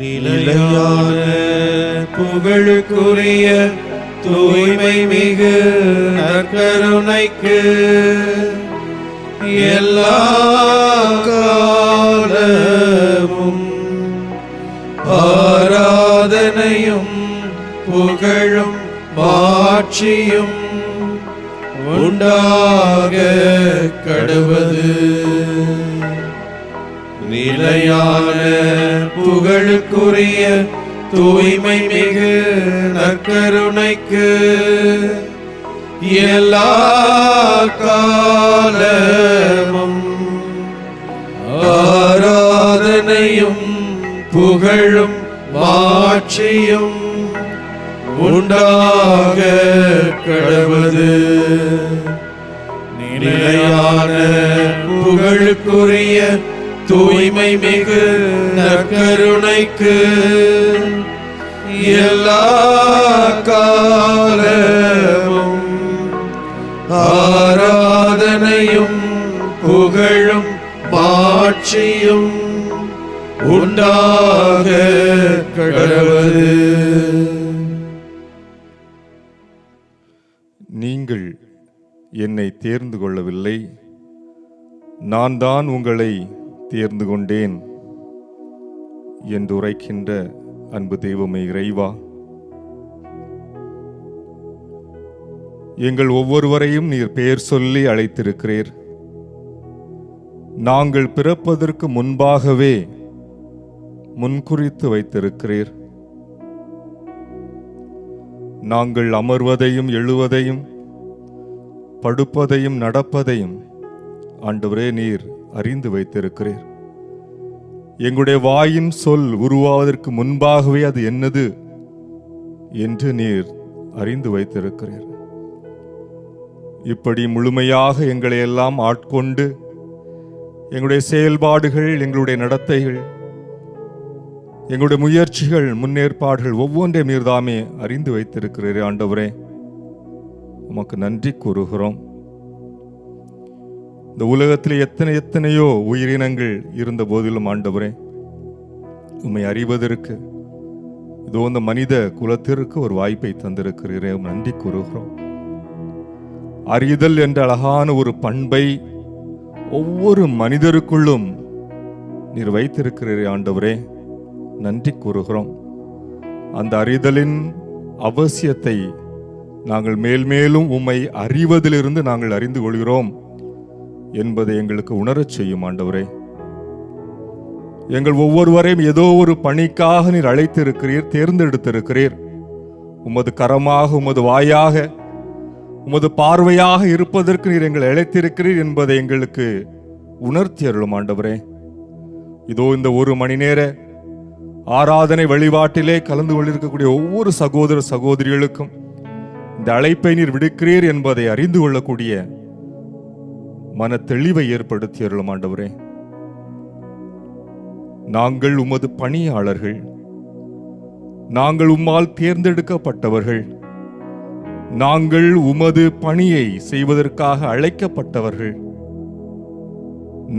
நிலையான புகழுக்குரிய தூய்மை மிகு நற்கருணைக்கு எல்லா காலமும் ஆராதனையும் புகழும் மாட்சியும் உண்டாக கடவது. நிலையான புகழுக்குரிய தூய்மை மிகு நற்கருணைக்கு எல்லா காலமும் ஆராதனையும் புகழும் மாட்சியும் உண்டாக கடவது. நிலையான புகழுக்குரிய தூய்மை மிகு நற்கருணைக்கு எல்லா காலமும் ஆராதனையும் புகழும் மாட்சியும் உண்டாக கடவது. நீங்கள் என்னை தேர்ந்து கொள்ளவில்லை, நான் தான் உங்களை தேர்ந்து கொண்டேன் என்று உரைக்கின்ற அன்பு தெய்வமே இறைவா, எங்கள் ஒவ்வொருவரையும் நீர் பெயர் சொல்லி அழைத்திருக்கிறீர். நாங்கள் பிறப்பதற்கு முன்பாகவே முன்குறித்து வைத்திருக்கிறீர். நாங்கள் அமர்வதையும் எழுவதையும் படுப்பதையும் நடப்பதையும் ஆண்டவரே நீர் அறிந்து வைத்திருக்கிறீர். எங்களுடைய வாயின் சொல் உருவாவதற்கு முன்பாகவே அது என்னது என்று நீர் அறிந்து வைத்திருக்கிறீர். இப்படி முழுமையாக எங்களை எல்லாம் ஆட்கொண்டு எங்களுடைய செயல்பாடுகள், எங்களுடைய நடத்தைகள், எங்களுடைய முயற்சிகள், முன்னேற்பாடுகள் ஒவ்வொன்றை நீர்தாமே அறிந்து வைத்திருக்கிறீரே ஆண்டவரே, உமக்கு நன்றி கூறுகிறோம். இந்த உலகத்தில் எத்தனையோ உயிரினங்கள் இருந்த போதிலும் ஆண்டவரே, உம்மை அறிவதற்கு இதோ இந்த மனித குலத்திற்கு ஒரு வாய்ப்பை தந்திருக்கிறீரே, நன்றி கூறுகிறோம். அறிதல் என்ற அழகான ஒரு பண்பை ஒவ்வொரு மனிதருக்குள்ளும் நீர் வைத்திருக்கிறீரே ஆண்டவரே, நன்றி கூறுகிறோம். அந்த அறிதலின் அவசியத்தை நாங்கள் மேல்மேலும் உம்மை அறிவதிலிருந்து நாங்கள் அறிந்து கொள்கிறோம் என்பதை எங்களுக்கு உணரச் செய்யும் ஆண்டவரே. எங்கள் ஒவ்வொருவரையும் ஏதோ ஒரு பணிக்காக நீர் அழைத்திருக்கிறீர், தேர்ந்தெடுத்திருக்கிறீர். உமது கரமாக, உமது வாயாக, உமது பார்வையாக இருப்பதற்கு நீர் எங்களை அழைத்திருக்கிறீர் என்பதை எங்களுக்கு உணர்த்தி அருளும் ஆண்டவரே. இதோ இந்த ஒரு மணி நேர ஆராதனை வழிபாட்டிலே கலந்து கொண்டிருக்கக்கூடிய ஒவ்வொரு சகோதர சகோதரிகளுக்கும் இந்த அழைப்பை நீர் விடுக்கிறீர் என்பதை அறிந்து கொள்ளக்கூடிய மன தெளிவை ஏற்படுத்தி அருளும் ஆண்டவரே. நாங்கள் உமது பணியாளர்கள், நாங்கள் உம்மால் தேர்ந்தெடுக்கப்பட்டவர்கள், நாங்கள் உமது பணியை செய்வதற்காக அழைக்கப்பட்டவர்கள்,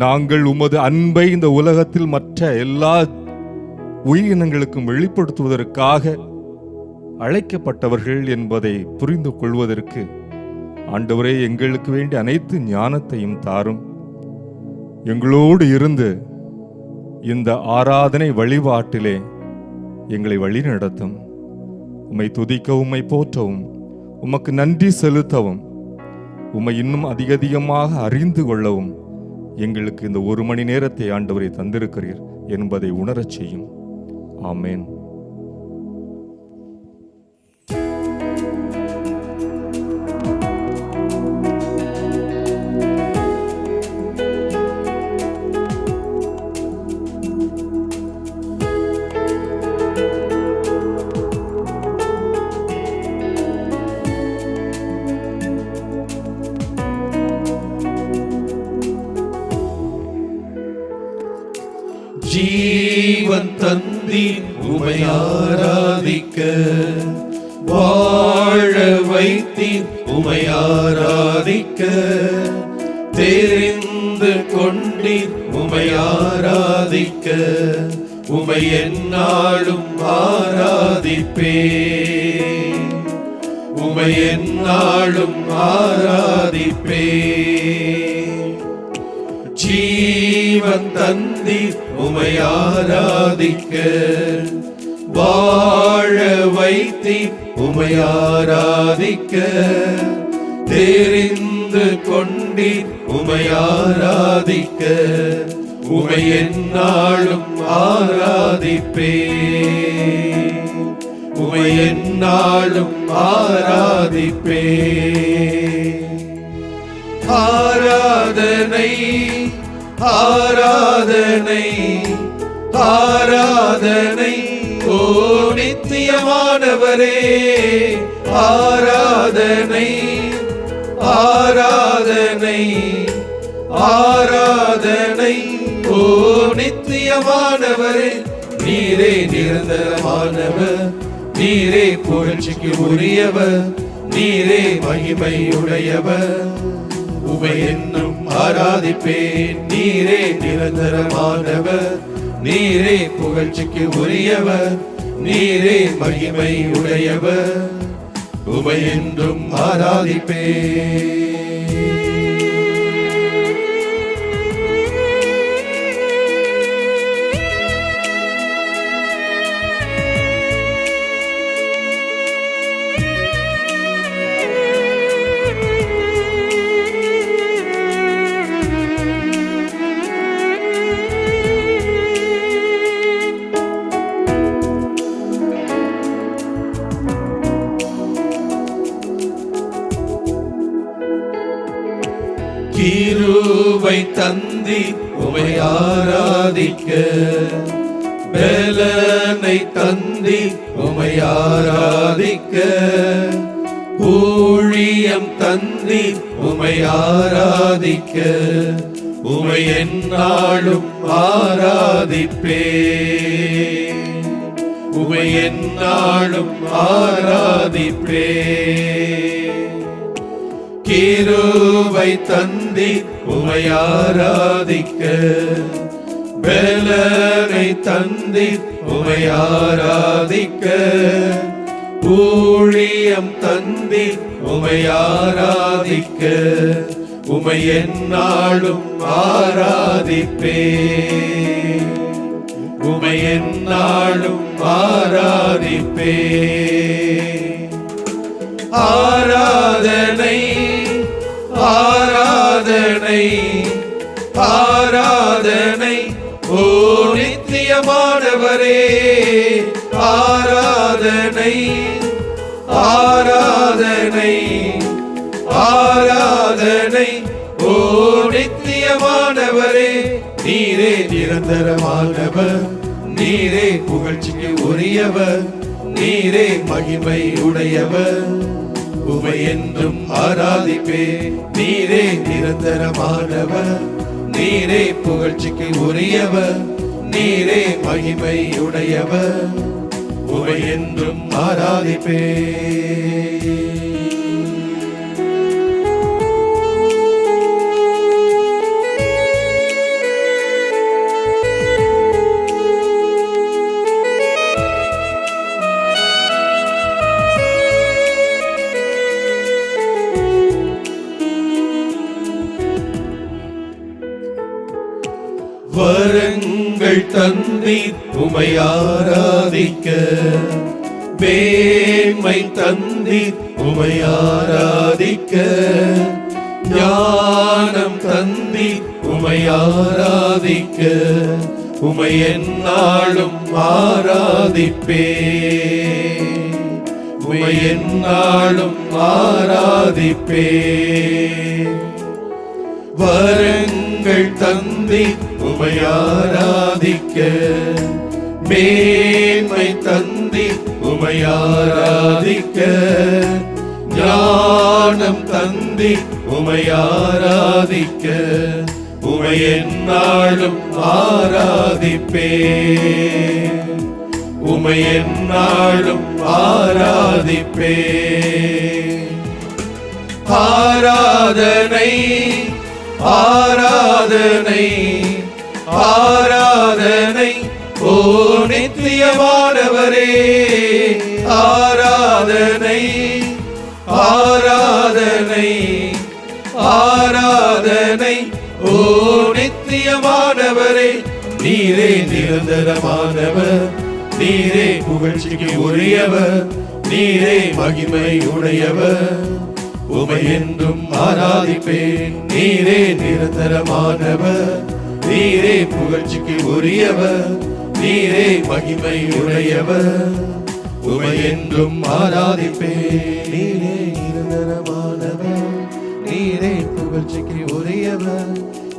நாங்கள் உமது அன்பை இந்த உலகத்தில் மற்ற எல்லா உயிரினங்களுக்கும் வெளிப்படுத்துவதற்காக அழைக்கப்பட்டவர்கள் என்பதை புரிந்து கொள்வதற்கு ஆண்டவரே எங்களுக்கு வேண்டிய அனைத்து ஞானத்தையும் தாரும். எங்களோடு இருந்து இந்த ஆராதனை வழிபாட்டிலே எங்களை வழி நடத்தும். உம்மை துதிக்கவும், உம்மை போற்றவும், உமக்கு நன்றி செலுத்தவும், உம்மை இன்னும் அதிகமாக அறிந்து கொள்ளவும் எங்களுக்கு இந்த ஒரு மணி நேரத்தை ஆண்டவரை தந்திருக்கிறீர் என்பதை உணரச் செய்யும். ஆமேன். ஜீவன் தந்தீர் உமை ஆராதிக்க, வாழ வைத்தீர் உமை ஆராதிக்க, தெரிந்து கொண்டீர் உமை ஆராதிக்க, உமை எந்நாளும் ஆராதிப்பேன். உமை எந்நாளும் ஆராதிப்பேன். ஜீவன் தந்தீர் உமை ஆராதிக்க, வாழ வைத்தீர் உமை ஆராதிக்க, தெரிந்து கொண்டீர் உமை ஆராதிக்க, உமை எந்நாளும் ஆராதிப்பேன். உமை எந்நாளும் ஆராதிப்பேன். ஆராதனை ஆராதனை ஆராதனை ஓ நித்தியமானவரே, ஆராதனை ஆராதனை ஆராதனை ஓ நித்தியமானவரே. நீரே நிரந்தரமானவர், நீரே புகழ்ச்சிக்கு உரியவர், நீரே மகிமையுடையவர். உமை என்னும் ஆராதிப்பேன். நீரே நிரந்தரமானவர், நீரே புகழ்ச்சிக்கு உரியவர், நீரே மகிமை உடையவர். உமை என்றும் ஆராதிப்பேன். கிருபை தந்தீர் உமை ஆராதிக்க, பலனை தந்தீர் உமை ஆராதிக்க, ஊழியம் தந்தீர் உமை ஆராதிக்க, உமை எந்நாளும் ஆராதிப்பேன். உமை எந்நாளும் ஆராதிப்பேன். கிருபை தந்தீர் உமை ஆராதிக்க, பலனை தந்தீர் உமை ஆராதிக்க, ஊழியம் தந்தீர் உமை ஆராதிக்க, உமை எந்நாளும் ஆராதிப்பேன். உமை எந்நாளும் ஆராதிப்பேன். ஆராதனை ஆராதனை ஆராதனை ஓ நித்தியமானவரே, ஆராதனை ஆராதனை ஆராதனை ஓ நித்தியமானவரே. நீரே நிரந்தரமானவர், நீரே புகழ்ச்சிக்கு உரியவர், நீரே மகிமை உடையவர். உமை என்றும் ஆராதிப்பேன். நீரே நிரந்தரமானவர், நீரே புகழ்ச்சிக்கு உரியவர், நீரே மகிமை உடையவர். உமை என்றும் ஆராதிப்பேன். வரங்கள் தந்தீர் உமை ஆராதிக்க, மேன்மை தந்தீர் உமை ஆராதிக்க, ஞானம் தந்தீர் உமை ஆராதிக்க, உமை எந்நாளும் ஆராதிப்பேன். உமை எந்நாளும் ஆராதிப்பேன். வரங்கள் தந்தீர் உமை ஆராதிக்க, மேன்மை தந்தீர் உமை ஆராதிக்க, ஞானம் தந்தீர் உமை ஆராதிக்க, உமை எந்நாளும் ஆராதிப்பேன். உமை எந்நாளும் ஆராதிப்பேன். ஆராதனை ஆராதனை ஆராதனை ஓ ஆண்டவரே ஆராதனை ஆராதனை ஆராதனை. ஓ நித்தியமானவரே, நீரே நிரந்தரமானவர், நீரே புகழ்ச்சிக்கு உரியவர், நீரே மகிமை உடையவர். உமை என்றும் ஆராதிப்பேன். நீரே நிரந்தரமானவர், நீரே புகழ்ச்சிக்கு உரியவர், நீரே மகிமை உடையவர். உமை என்றும் ஆராதிப்பேன். நீரே நிரந்தரமானவர், நீரே புகழ்ச்சிக்கு உரியவர்,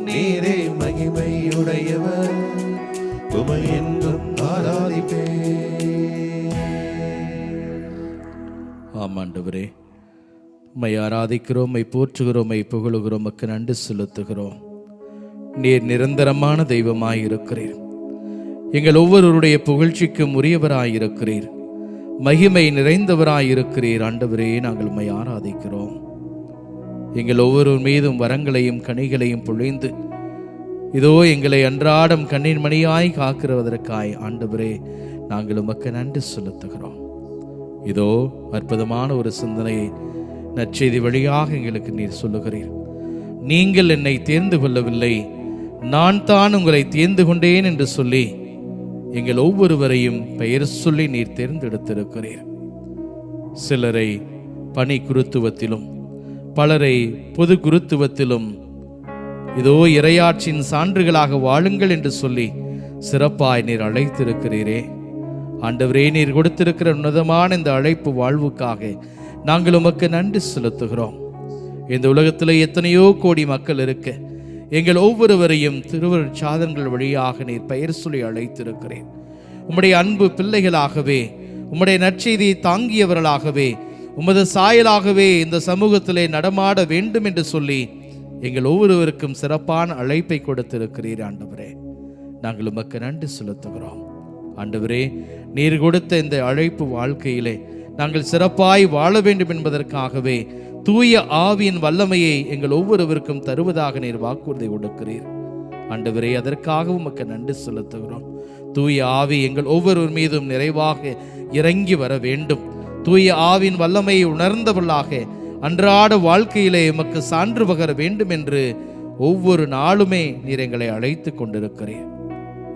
நீரே மகிமை உடையவர். உமை என்றும் ஆராதிப்பேன். ஆமாண்டவரே, உம்மை ஆராதிக்கிறோம், உம்மை போற்றுகிறோம், உம்மை புகழுகிறோம், உமக்கு நன்றி செலுத்துகிறோம். நீர் நிரந்தரமான தெய்வமாயிருக்கிறீர். எங்கள் ஒவ்வொருவருடைய புகழ்ச்சிக்கும் உரியவராயிருக்கிறீர். மகிமை நிறைந்தவராயிருக்கிறீர். ஆண்டவரே, நாங்கள் உம்மை ஆராதிக்கிறோம். எங்கள் ஒவ்வொரு மீதும் வரங்களையும் கனிகளையும் பொழிந்து இதோ எங்களை அன்றாடம் கண்ணீர் மணியாய் காக்கிறதற்காய் ஆண்டவரே நாங்கள் உமக்கு நன்றி செலுத்துகிறோம். இதோ அற்புதமான ஒரு சிந்தனையை நற்செய்தி வழியாக எங்களுக்கு நீர் சொல்லுகிறீர். நீங்கள் என்னை தேர்ந்து கொள்ளவில்லை, நான் தான் உங்களை தேர்ந்து கொண்டேன் என்று சொல்லி எங்கள் ஒவ்வொருவரையும் பெயர் சொல்லி நீர் தேர்ந்தெடுத்திருக்கிறீர். சிலரை பணி குருத்துவத்திலும் பலரை பொது குருத்துவத்திலும் இதோ இறையாட்சியின் சான்றுகளாக வாழுங்கள் என்று சொல்லி சிறப்பாய் நீர் அழைத்திருக்கிறீரே. ஆண்டவரே, நீர் கொடுத்திருக்கிற உன்னதமான இந்த அழைப்பு வாழ்வுக்காக நாங்கள் உமக்கு நன்றி செலுத்துகிறோம். இந்த உலகத்தில் எத்தனையோ கோடி மக்கள் இருக்க எங்கள் ஒவ்வொருவரையும் திருவருட் சாதனங்கள் வழியாக நீர் பெயர் சொல்லி அழைத்திருக்கிறேன். உம்முடைய அன்பு பிள்ளைகளாகவே, உம்முடைய நற்செய்தியை தாங்கியவர்களாகவே, உமது சாயலாகவே இந்த சமூகத்திலே நடமாட வேண்டும் என்று சொல்லி எங்கள் ஒவ்வொருவருக்கும் சிறப்பான அழைப்பை கொடுத்திருக்கிறீர். ஆண்டவரே, நாங்கள் உமக்கு நன்றி செலுத்துகிறோம். ஆண்டவரே, நீர் கொடுத்த இந்த அழைப்பு வாழ்க்கையிலே நாங்கள் சிறப்பாய் வாழ வேண்டும் என்பதற்காகவே தூய ஆவியின் வல்லமையை எங்கள் ஒவ்வொருவருக்கும் தருவதாக நீர் வாக்குறுதி கொடுக்கிறீர். ஆண்டவரே, அதற்காக உமக்கு நன்றி செலுத்துகிறோம். தூய ஆவி எங்கள் ஒவ்வொருவர் மீதும் நிறைவாக இறங்கி வர வேண்டும். தூய ஆவியின் வல்லமையை உணர்ந்தவர்களாக அன்றாட வாழ்க்கையிலே எமக்கு சான்று பகர வேண்டும் என்று ஒவ்வொரு நாளுமே நீர் எங்களை அழைத்து கொண்டிருக்கிறீர்.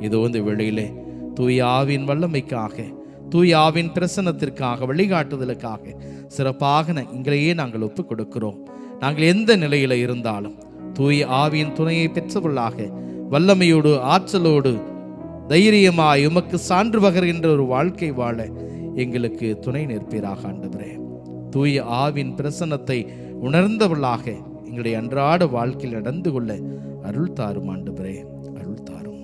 இதோ இந்த வேளையிலே தூய ஆவியின் வல்லமைக்காக, தூய ஆவின் பிரசன்னத்திற்காக, வழிகாட்டுதலுக்காக சிறப்பாக எங்களையே நாங்கள் ஒப்புக் கொடுக்கிறோம். நாங்கள் எந்த நிலையில இருந்தாலும் தூய ஆவியின் துணையை பெற்றவர்களாக வல்லமையோடு ஆற்றலோடு தைரியமாய் உமக்கு சான்று பகர்கின்ற ஒரு வாழ்க்கை வாழ எங்களுக்கு துணை நிற்பீராக. ஆண்டவரே, தூய ஆவின் பிரசன்னத்தை உணர்ந்தவர்களாக எங்களுடைய அன்றாட வாழ்க்கையில் நடந்து கொள்ள அருள் தாரும். ஆண்டவரே, அருள் தாரும்.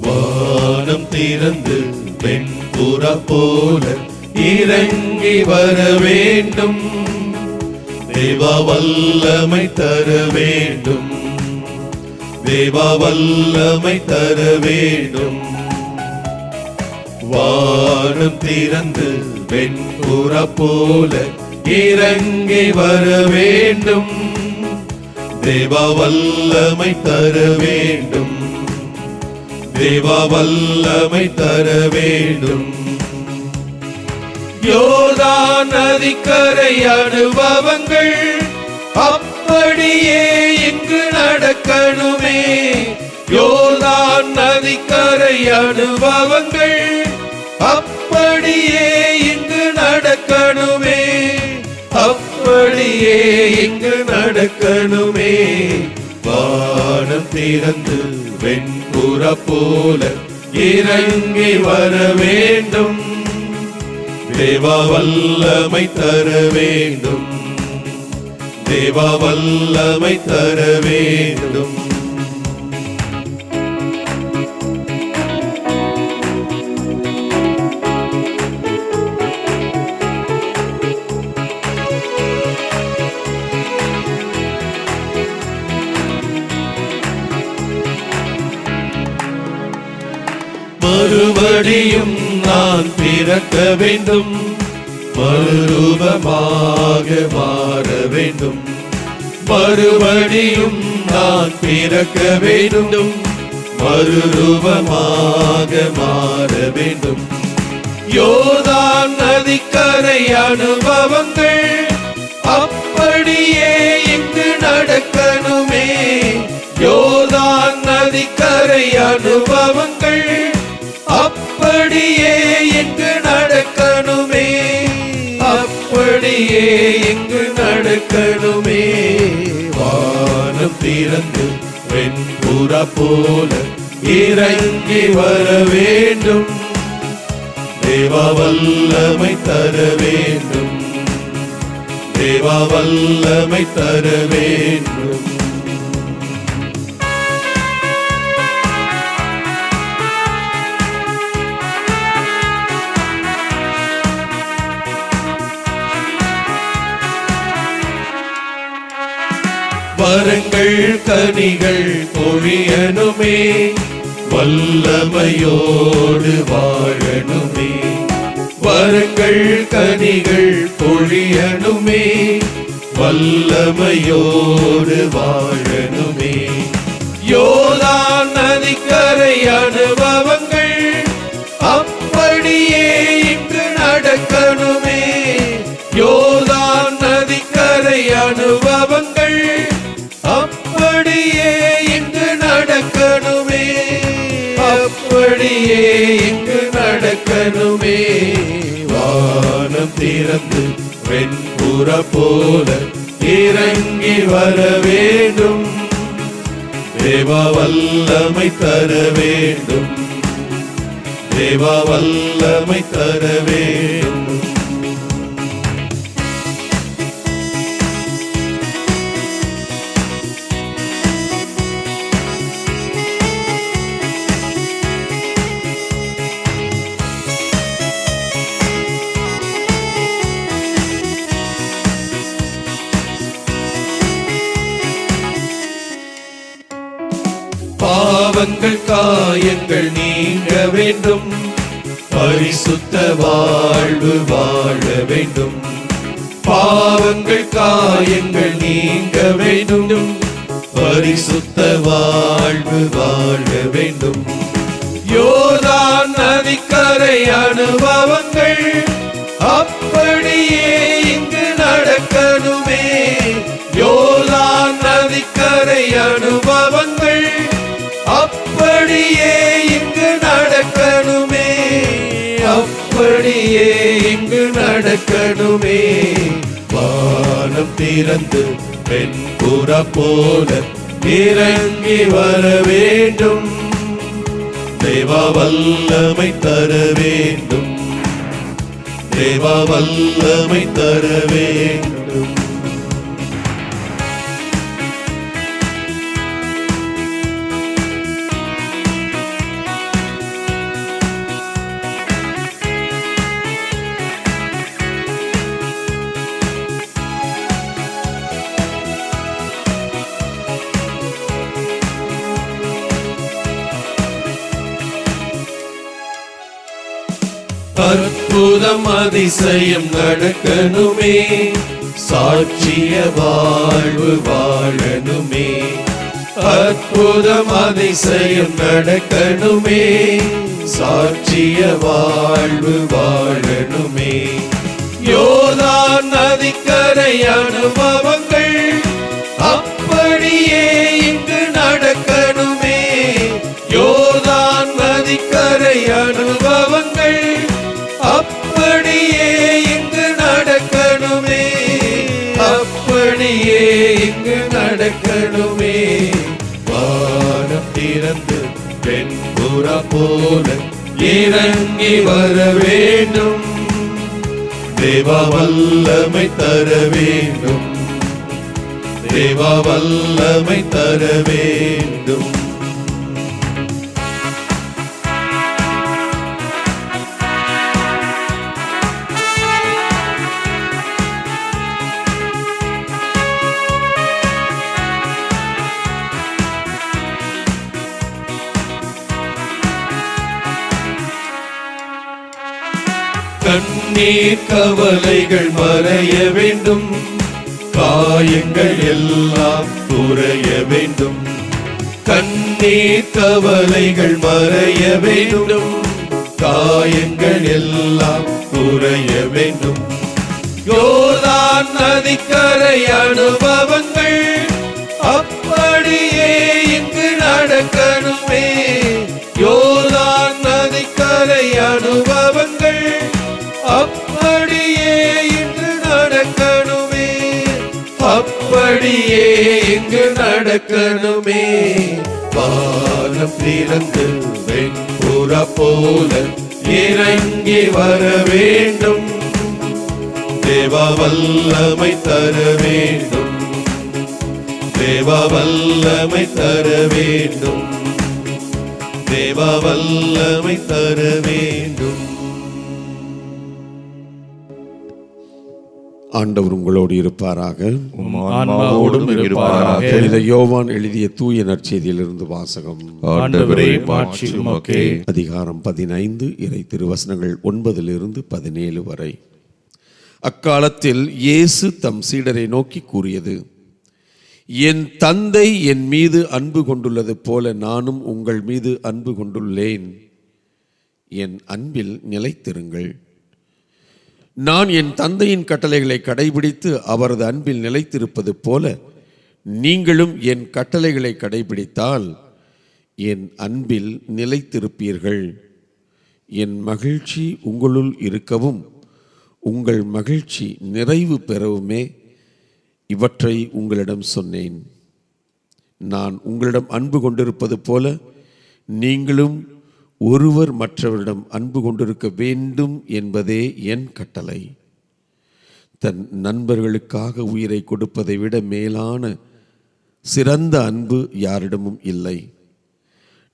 வானம் திறந்து வெண்புற போல இறங்கி வர வேண்டும். தேவ வல்லமை தர வேண்டும், தேவ வல்லமை தர வேண்டும். வானம் திறந்து வெண்புற போல இறங்கி வர வேண்டும். தேவ வல்லமை தர வேண்டும், தேவ வல்லமை தர வேண்டும். யோர்தான் நதிக்கரை அனுபவங்கள் அப்படியே இங்கு நடக்கணுமே. யோர்தான் நதிக்கரை அனுபவங்கள் அப்படியே இங்கு நடக்கணுமே, அப்படியே இங்கு நடக்கணுமே. வானம் திறந்து வெண்புற போல இறங்கி வர வேண்டும். தேவ வல்லமை தர வேண்டும், தேவ வல்லமை தர வேண்டும். மறுபடியும் நான் பிறக்க வேண்டும், மறுரூபமாக மாற வேண்டும். மறுபடியும் நான் பிறக்க வேண்டும், மறுரூபமாக மாற வேண்டும். யோர்தான் நதிக்கரை அனுபவங்கள் அப்படியே இங்கு நடக்கணுமே. யோர்தான் நதிக்கரை அனுபவங்கள் அப்படியே இங்கு நடக்கணுமே, அப்படியே இங்கு நடக்கணுமே. வானம் திறந்து வெண்புறா போல இறங்கி வர வேண்டும், தேவா வல்லமை தர வேண்டும், தேவா வல்லமை தர வேண்டும். வரங்கள் கனிகள் பொழியனுமே, வல்லமையோடு வாழணுமே. வரங்கள் கனிகள் பொழியனுமே, வல்லமையோடு வாழணுமே. யோர்தான் நதிக்கரை அனுபவங்கள் அப்படியே இங்கு நடக்கணுமே. யோர்தான் நதிக்கரை அனுபவங்கள் அப்படியே இங்கு நடக்கணுமே, அப்படியே இங்கு நடக்கணுமே. வானம் திறந்து வெண்புறா போல இறங்கி வர வேண்டும், தேவா வல்லமை தர வேண்டும், தேவா வல்லமை தர வேண்டும். பாவங்கள் காயங்கள் நீங்க வேண்டும், பரிசுத்த வாழ்வு வாழ வேண்டும். பாவங்கள் காயங்கள் நீங்க வேண்டும், பரிசுத்த வாழ்வு வாழ வேண்டும். யோர்தான் நதிக்கரை அனுபவங்கள் அப்படியே இங்கு நடக்கணுமே. யோர்தான் நதிக்கரை அனுபவங்கள் அப்படியே இங்கு நடக்கணுமே, அப்படியே இங்கு நடக்கணுமே. வானம் திறந்து வெண்புறா போல இறங்கி வர வேண்டும், தேவா வல்லமை தர வேண்டும், தேவா வல்லமை தர வேண்டும். அற்புதம் அதிசயம் நடக்கணுமே, சாட்சிய வாழ்வு வாழணுமே. அற்புதம் அதிசயம் நடக்கணுமே, சாட்சிய வாழ்வு வாழணுமே. யோர்தான் நதிக்கரை அனுபவங்கள் அப்படியே இங்கு நடக்கணுமே. யோர்தான் நதிக்கரை அனுபவங்கள் அப்படியே இங்கு நடக்கணுமே, அப்படியே இங்கு நடக்கணுமே. வானம் திறந்து வெண்புறா போல இறங்கி வர வேண்டும், தேவா வல்லமை தர வேண்டும், தேவா வல்லமை தர வேண்டும். கண்ணீர் கவலைகள் மறைய வேண்டும், காயங்கள் எல்லாம் குறைய வேண்டும். கண்ணீர் கவலைகள் மறைய வேண்டும், காயங்கள் எல்லாம் குறைய வேண்டும். யோர்தான் நதிக்கரை அனுபவங்கள் அப்படியே இங்கு நடக்கணுமே. யோர்தான் நதிக்கரை அனுபவங்கள் அப்படியே இங்கு நடக்கணுமே, அப்படியே இங்கு நடக்கணுமே. வானம் திறந்து வெண்புறா போல இறங்கி வர வேண்டும், தேவ வல்லமை தர வேண்டும், தேவ வல்லமை தர வேண்டும், தேவ வல்லமை தர வேண்டும். ஆண்டவர் உங்களோடு இருப்பாராக, ஆன்மாவோடும் இருப்பாராக. புனித யோவான் எழுதிய தூய நற்செய்தியிலிருந்து வாசகம். ஆண்டவரே மாட்சி உமக்கே. அதிகாரம் 15 இறை திருவசனங்கள் 9-17 வரை. அக்காலத்தில் இயேசு தம் சீடரை நோக்கி கூறியது, என் தந்தை என் மீது அன்பு கொண்டுள்ளது போல நானும் உங்கள் மீது அன்பு கொண்டுள்ளேன். என் அன்பில் நிலைத்திருங்கள். நான் என் தந்தையின் கட்டளைகளை கடைபிடித்து அவரது அன்பில் நிலைத்திருப்பது போல நீங்களும் என் கட்டளைகளை கடைபிடித்தால் என் அன்பில் நிலைத்திருப்பீர்கள். என் மகிழ்ச்சி உங்களுள் இருக்கவும் உங்கள் மகிழ்ச்சி நிறைவு பெறவுமே இவற்றை உங்களிடம் சொன்னேன். நான் உங்களிடம் அன்பு கொண்டிருப்பது போல நீங்களும் ஒருவர் மற்றவரிடம் அன்பு கொண்டிருக்க வேண்டும் என்பதே என் கட்டளை. தன் நண்பர்களுக்காக உயிரை கொடுப்பதை விட மேலான சிறந்த அன்பு யாரிடமும் இல்லை.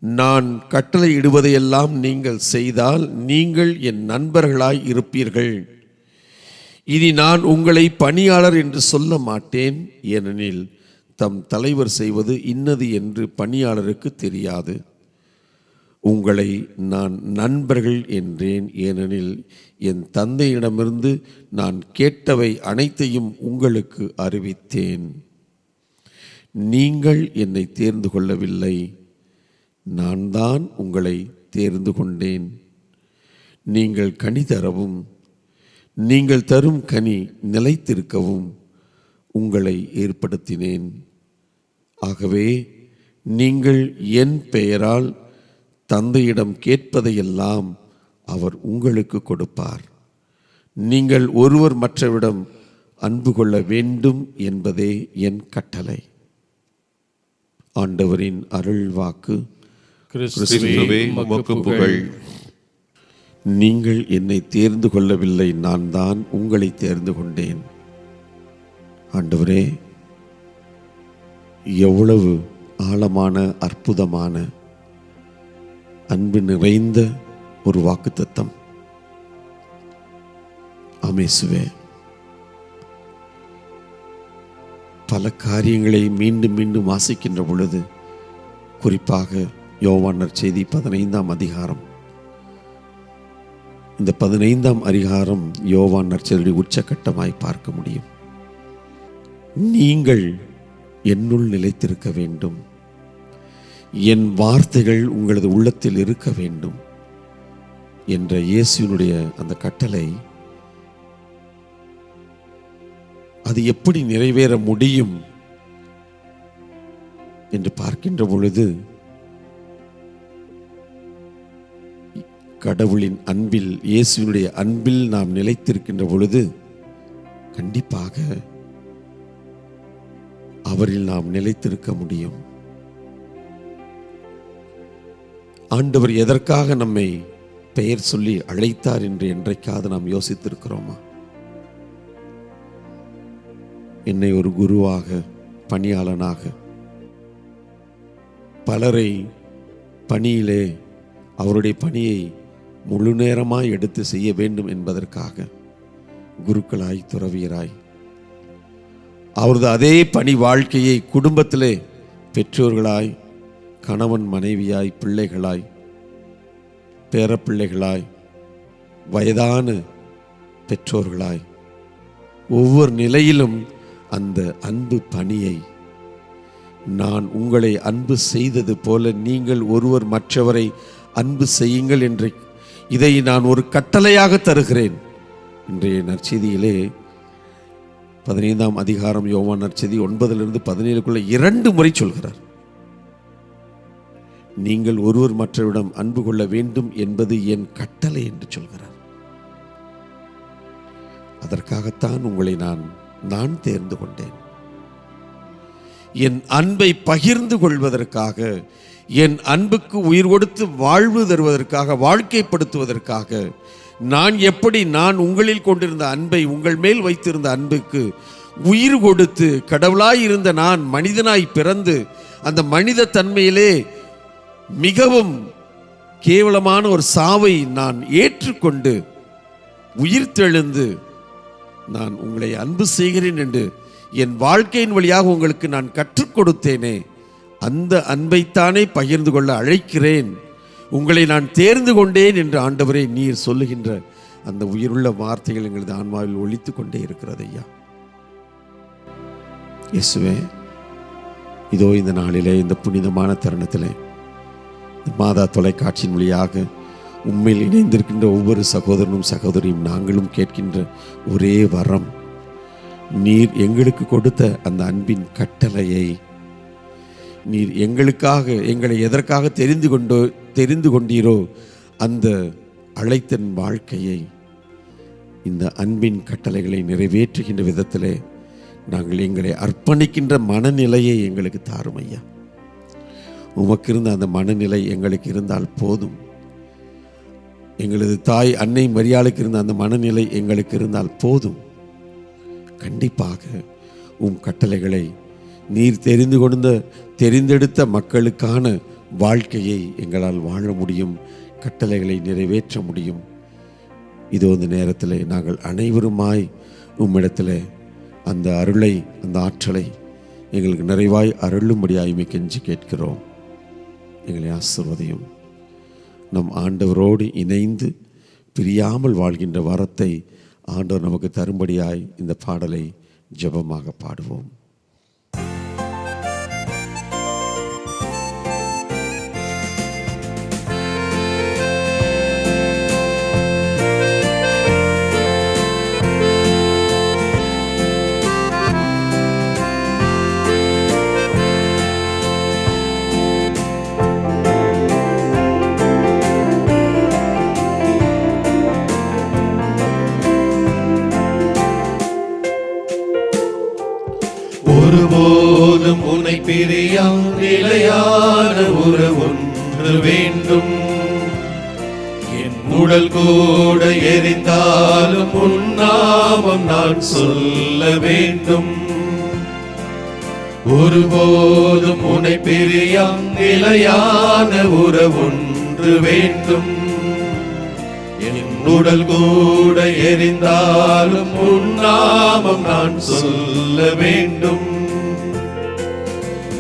நான் கட்டளை இடுவதையெல்லாம் நீங்கள் செய்தால் நீங்கள் என் நண்பர்களாய் இருப்பீர்கள். இனி நான் உங்களை பணியாளர் என்று சொல்ல மாட்டேன், ஏனெனில் தம் தலைவர் செய்வது இன்னது என்று பணியாளருக்கு தெரியாது. உங்களை நான் நண்பர்கள் என்றேன், ஏனெனில் என் தந்தையிடமிருந்து நான் கேட்டவை அனைத்தையும் உங்களுக்கு அறிவித்தேன். நீங்கள் என்னை தேர்ந்து கொள்ளவில்லை, நான் தான் உங்களை தேர்ந்து கொண்டேன். நீங்கள் கனி தரவும் நீங்கள் தரும் கனி நிலைத்திருக்கவும் உங்களை ஏற்படுத்தினேன். ஆகவே நீங்கள் என் பெயரால் தந்தையிடம் கேட்பதையெல்லாம் அவர் உங்களுக்கு கொடுப்பார். நீங்கள் ஒருவர் மற்றவரிடம் அன்பு கொள்ள வேண்டும் என்பதே என் கட்டளை. ஆண்டவரின் அருள் வாக்கு. கிறிஸ்துவே உமக்கு புகழ். நீங்கள் என்னை தேர்ந்து கொள்ளவில்லை, நான் தான் உங்களை தேர்ந்து கொண்டேன். ஆண்டவரே, எவ்வளவு ஆழமான அற்புதமான அன்பு நிறைந்த ஒரு வாக்குத்தத்தம். ஆமேசுவே, பல காரியங்களை மீண்டும் மீண்டும் வாசிக்கின்ற பொழுது, குறிப்பாக யோவான் நற்செய்தி 15ஆம் அதிகாரம், இந்த 15ஆம் அதிகாரம் யோவான் நற்செய்தியுடைய உச்சக்கட்டமாய் பார்க்க முடியும். நீங்கள் என்னுள் நிலைத்திருக்க வேண்டும், என் வார்த்தைகள் உங்களது உள்ளத்தில் இருக்க வேண்டும் என்ற இயேசுவினுடைய அந்த கட்டளை, அது எப்படி நிறைவேற முடியும் என்று பார்க்கின்ற பொழுது, கடவுளின் அன்பில், இயேசுவினுடைய அன்பில் நாம் நிலைத்திருக்கின்ற பொழுது கண்டிப்பாக அவரில் நாம் நிலைத்திருக்க முடியும். ஆண்டவர் எதற்காக நம்மை பெயர் சொல்லி அழைத்தார் என்று என்றைக்காவது நாம் யோசித்திருக்கிறோமா? என்னை ஒரு குருவாக, பணியாளனாக, பலரை பணியிலே அவருடைய பணியை முழு நேரமாய் எடுத்து செய்ய வேண்டும் என்பதற்காக குருக்களாய், துறவியராய், அவரது அதே பணி வாழ்க்கையை குடும்பத்திலே பெற்றோர்களாய், கணவன் மனைவியாய், பிள்ளைகளாய், பேரப்பிள்ளைகளாய், வயதான பெற்றோர்களாய் ஒவ்வொரு நிலையிலும் அந்த அன்பு பணியை, நான் உங்களை அன்பு செய்தது போல நீங்கள் ஒருவர் மற்றவரை அன்பு செய்யுங்கள் என்று இதை நான் ஒரு கட்டளையாக தருகிறேன். இன்றைய நற்செய்தியிலே 15ஆம் அதிகாரம் யோவான் நற்செய்தி 9-17 2 முறை சொல்கிறார், நீங்கள் ஒருவர் மற்றவரிடம் அன்பு கொள்ள வேண்டும் என்பது என் கட்டளை என்று சொல்கிறார். அதற்காகத்தான் உங்களை நான் தேர்ந்து கொண்டேன். என் அன்பை பகிர்ந்து கொள்வதற்காக, என் அன்புக்கு உயிர் கொடுத்து வாழ்வு தருவதற்காக, வாழ்க்கைப்படுத்துவதற்காக, நான் எப்படி நான் உங்களில் கொண்டிருந்த அன்பை, உங்கள் மேல் வைத்திருந்த அன்புக்கு உயிர் கொடுத்து, கடவுளாய் இருந்த நான் மனிதனாய் பிறந்து அந்த மனித தன்மையிலே மிகவும் கேவலமான ஒரு சாவை நான் ஏற்றுக்கொண்டு உயிர் தெழுந்து நான் உங்களை அன்பு செய்கிறேன் என்று என் வாழ்க்கையின் வழியாக உங்களுக்கு நான் கற்றுக் கொடுத்தேனே, அந்த அன்பைத்தானே பகிர்ந்து கொள்ள அழைக்கிறேன். உங்களை நான் தேர்ந்து கொண்டேன் என்று ஆண்டவரே நீர் சொல்லுகின்ற அந்த உயிருள்ள வார்த்தைகள் எங்களது ஆன்மாவில் ஒலித்து கொண்டே இருக்கிறது. ஐயா இயேசுவே, இதோ இந்த நாளிலே, இந்த புனிதமான தருணத்திலே, மாதா தொலைக்காட்சியின் வழியாக உண்மையில் இணைந்திருக்கின்ற ஒவ்வொரு சகோதரனும் சகோதரியும் நாங்களும் கேட்கின்ற ஒரே வரம், நீர் எங்களுக்கு கொடுத்த அந்த அன்பின் கட்டளையை, நீர் எங்களுக்காக, எங்களை எதற்காக தெரிந்து கொண்டீரோ அந்த அழைத்தன் வாழ்க்கையை, இந்த அன்பின் கட்டளைகளை நிறைவேற்றுகின்ற விதத்திலே நாங்கள் எங்களை அர்ப்பணிக்கின்ற மனநிலையை எங்களுக்கு தாரும் ஐயா. உமக்கு இருந்த அந்த மனநிலை எங்களுக்கு இருந்தால் போதும். எங்களது தாய் அன்னை மரியாளுக்கு இருந்த அந்த மனநிலை எங்களுக்கு இருந்தால் போதும். கண்டிப்பாக உம் கட்டளைகளை, நீர் தெரிந்தெடுத்த மக்களுக்கான வாழ்க்கையை எங்களால் வாழ முடியும், கட்டளைகளை நிறைவேற்ற முடியும். இதோ இந்த நேரத்தில் நாங்கள் அனைவருமாய் உம்மிடத்தில் அந்த அருளை, அந்த ஆற்றலை எங்களுக்கு நிறைவாய் அருளும்படியாய்மை கெஞ்சி கேட்கிறோம். எங்களை ஆசீர்வதியும். நம் ஆண்டவரோடு இணைந்து பிரியாமல் வாழ்கின்ற வரத்தை ஆண்டவர் நமக்கு தரும்படியாய் இந்த பாடலை ஜெபமாக பாடுவோம். ஒருபோதும் உன்னை பிரியா நிலையான உறவொன்று வேண்டும். என் உடல் கூட எரிந்தாலும் உன் நாமம் நான் சொல்ல வேண்டும். ஒருபோதும் உன்னை பிரியா நிலையான உறவொன்று வேண்டும். என் உடல் கூட எரிந்தாலும் உன் நாமம் நான் சொல்ல வேண்டும்.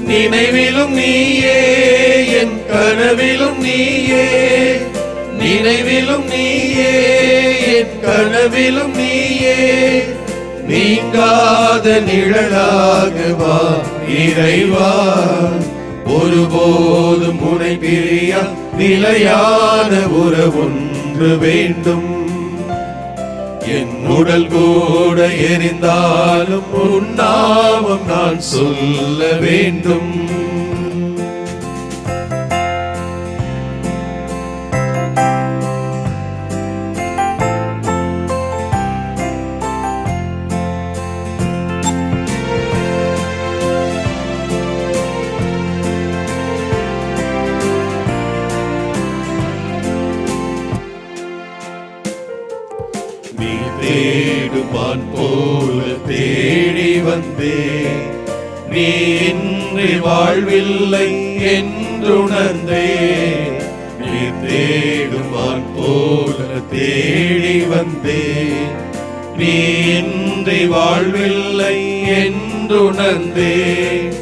நினைவிலும் நீயே, என் கனவிலும் நீயே, நினைவிலும் நீயே, என் கனவிலும் நீயே, நீங்காத நிழலாக வா இறைவா. ஒருபோதும் உன்னை பிரியா நிலையான உறவொன்று வேண்டும். என் உடல் கூட எரிந்தாலும் உன் நாமம் நான் சொல்ல வேண்டும். தேடுமான் போல தேடி வந்தேன். நீ இன்றி வாழ்வில்லை என்றுணர்ந்தேன். நீ தேடுமான் போல தேடி வந்தேன். நீ இன்றி வாழ்வில்லை என்றுணர்ந்தேன்.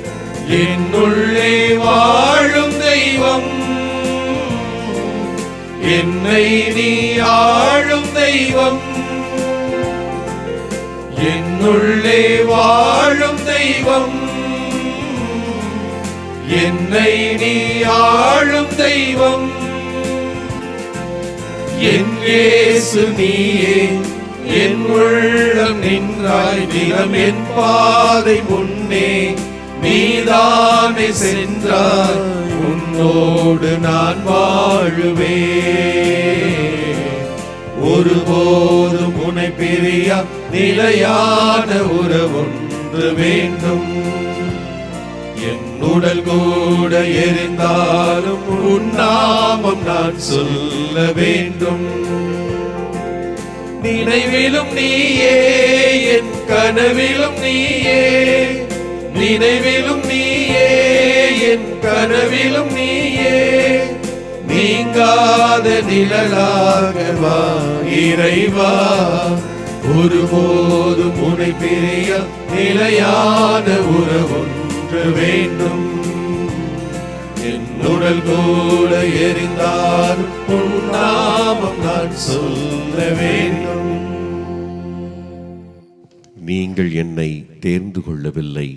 என்னுள்ளே வாழும் தெய்வம், என்னை நீ ஆளும் தெய்வம், தெய்வம், என்னை நீ ஆளும் தெய்வம். என் இயேசு நீயே, என் உள்ளம் நின்றாய் தினம் என் பாதை முன்னே நீதானே சென்றாய், உன்னோடு நான் வாழுவேன். ஒருபோதும் உன்னை பிரியா நிலையான உறவொன்று வேண்டும். என் உடல் கூட எரிந்தாலும் உன் நாமம் நான் சொல்ல வேண்டும். நினைவிலும் நீயே, என் கனவிலும் நீயே, நினைவிலும் நீயே, என் கனவிலும் நீயே, நீங்காத நிழலாக வா இறைவா. ஒருபோதும் உன்னை பிரிய நிலையான உறவொன்று வேண்டும். என் உடல் கூட எரிந்தால் உன் நாமம் நான் சொல்ல வேண்டும். நீங்கள் என்னை தேர்ந்து கொள்ளவில்லை,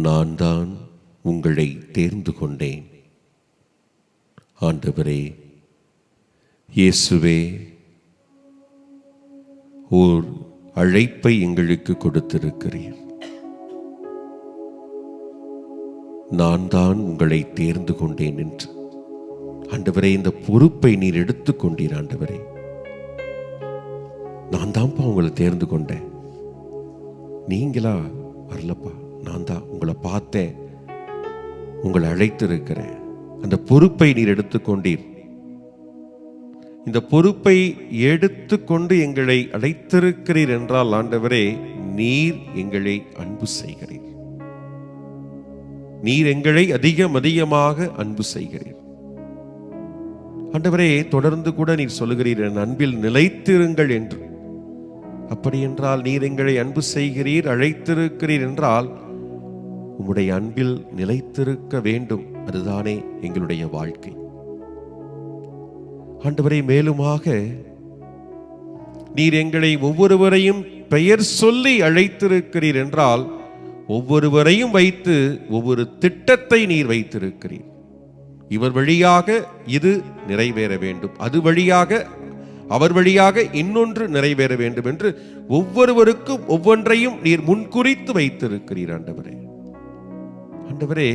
நான் தான் உங்களை தேர்ந்து கொண்டேன். ஆண்டவரே இயேசுவே, ஓர் அழைப்பை எங்களுக்கு கொடுத்திருக்கிறீர். நான் தான் உங்களை தேர்ந்து கொண்டேன் என்று. ஆண்டவரே, இந்த பொறுப்பை நீர் எடுத்துக்கொண்டீர். ஆண்டவரே, நான் தான்ப்பா உங்களை தேர்ந்து கொண்டேன், நீங்களா வரலப்பா, நான் தான் உங்களை பார்த்தேன், உங்களை அழைத்திருக்கிறேன். அந்த பொறுப்பை நீர் எடுத்துக்கொண்டீர். இந்த பொறுப்பை எடுத்துக்கொண்டு எங்களை அழைத்திருக்கிறீர் என்றால் ஆண்டவரே, நீர் எங்களை அன்பு செய்கிறீர். நீர் எங்களை அதிகமாக அன்பு செய்கிறீர். ஆண்டவரே, தொடர்ந்து கூட நீர் சொல்லுகிறீர், என் அன்பில் நிலைத்திருங்கள் என்று. அப்படி என்றால் நீர் எங்களை அன்பு செய்கிறீர், அழைத்திருக்கிறீர் என்றால் உம்முடைய அன்பில் நிலைத்திருக்க வேண்டும். அதுதானே எங்களுடைய வாழ்க்கை. ஆண்டவரே, மேலுமாக நீர் எங்களை ஒவ்வொருவரையும் பெயர் சொல்லி அழைத்திருக்கிறீர் என்றால் ஒவ்வொருவரையும் வைத்து ஒவ்வொரு திட்டத்தை நீர் வைத்திருக்கிறீர். இவர் வழியாக இது நிறைவேற வேண்டும், அது வழியாக அவர் வழியாக இன்னொன்று நிறைவேற வேண்டும் என்று ஒவ்வொருவருக்கும் ஒவ்வொன்றையும் நீர் முன்குறித்து வைத்திருக்கிறீர். ஆண்டவரே, ஆண்டவரே,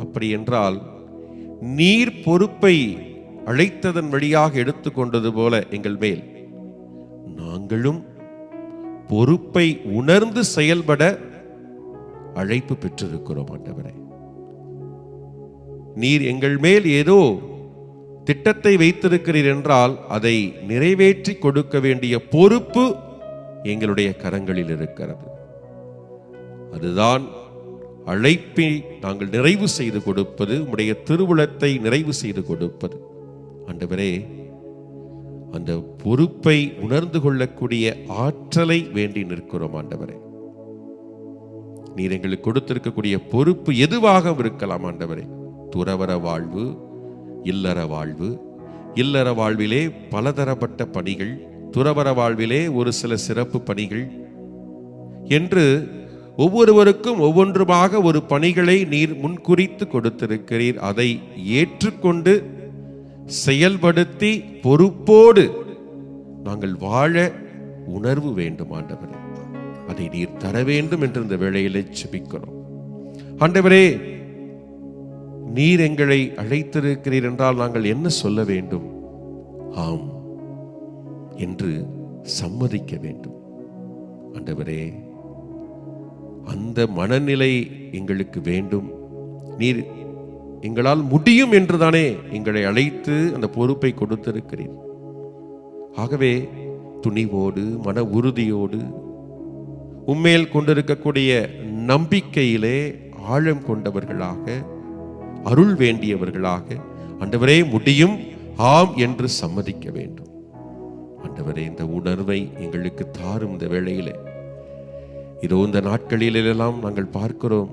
அப்படி என்றால் நீர் பொறுப்பை அழைத்ததன் வழியாக எடுத்துக்கொண்டது போல எங்கள் மேல் நாங்களும் பொறுப்பை உணர்ந்து செயல்பட அழைப்பு பெற்றிருக்கிறோம். ஆண்டவரே, நீர் எங்கள் மேல் ஏதோ திட்டத்தை வைத்திருக்கிறீர் என்றால் அதை நிறைவேற்றி கொடுக்க வேண்டிய பொறுப்பு எங்களுடைய கரங்களில் இருக்கிறது. அதுதான் அழைப்பை நாங்கள் நிறைவு செய்து கொடுப்பது, உம்முடைய திருவுளத்தை நிறைவு செய்து கொடுப்பது. ஆண்டவரே, அந்த பொறுப்பை உணர்ந்து கொள்ளக்கூடிய ஆற்றலை வேண்டி நிற்கிறோம். ஆண்டவரே, நீர் எங்களுக்கு கொடுத்திருக்கக்கூடிய பொறுப்பு எதுவாக இருக்கலாம். ஆண்டவரே, துறவற வாழ்வு, இல்லற வாழ்வு, இல்லற வாழ்விலே பலதரப்பட்ட பணிகள், துறவற வாழ்விலே ஒரு சில சிறப்பு பணிகள் என்று ஒவ்வொருவருக்கும் ஒவ்வொன்றுமாக ஒரு பணிகளை நீர் முன்குறித்து கொடுத்திருக்கிறீர். அதை ஏற்றுக்கொண்டு செயல்படுத்தி பொறுப்போடு நாங்கள் வாழ உணர்வு வேண்டும். ஆண்டவரே, அதை நீர் தர வேண்டும் என்று இந்த வேளையிலே ஜெபிக்கிறோம். ஆண்டவரே, நீர் எங்களை அழைத்திருக்கிறீர் என்றால் நாங்கள் என்ன சொல்ல வேண்டும்? ஆம் என்று சம்மதிக்க வேண்டும். ஆண்டவரே, அந்த மனநிலை எங்களுக்கு வேண்டும். நீர் எங்களால் முடியும் என்றுதானே எங்களை அழைத்து அந்த பொறுப்பை கொடுத்திருக்கிறீர். ஆகவே துணிவோடு மன உறுதியோடு உம்மேல் கொண்டிருக்கக்கூடிய நம்பிக்கையிலே ஆழம் கொண்டவர்களாக, அருள் வேண்டியவர்களாக, ஆண்டவரே முடியும், ஆம் என்று சம்மதிக்க வேண்டும். ஆண்டவரே, இந்த உணர்வை எங்களுக்கு தாரும். இந்த வேளையிலே இதோ இந்த நாட்களிலெல்லாம் நாங்கள் பார்க்கிறோம்,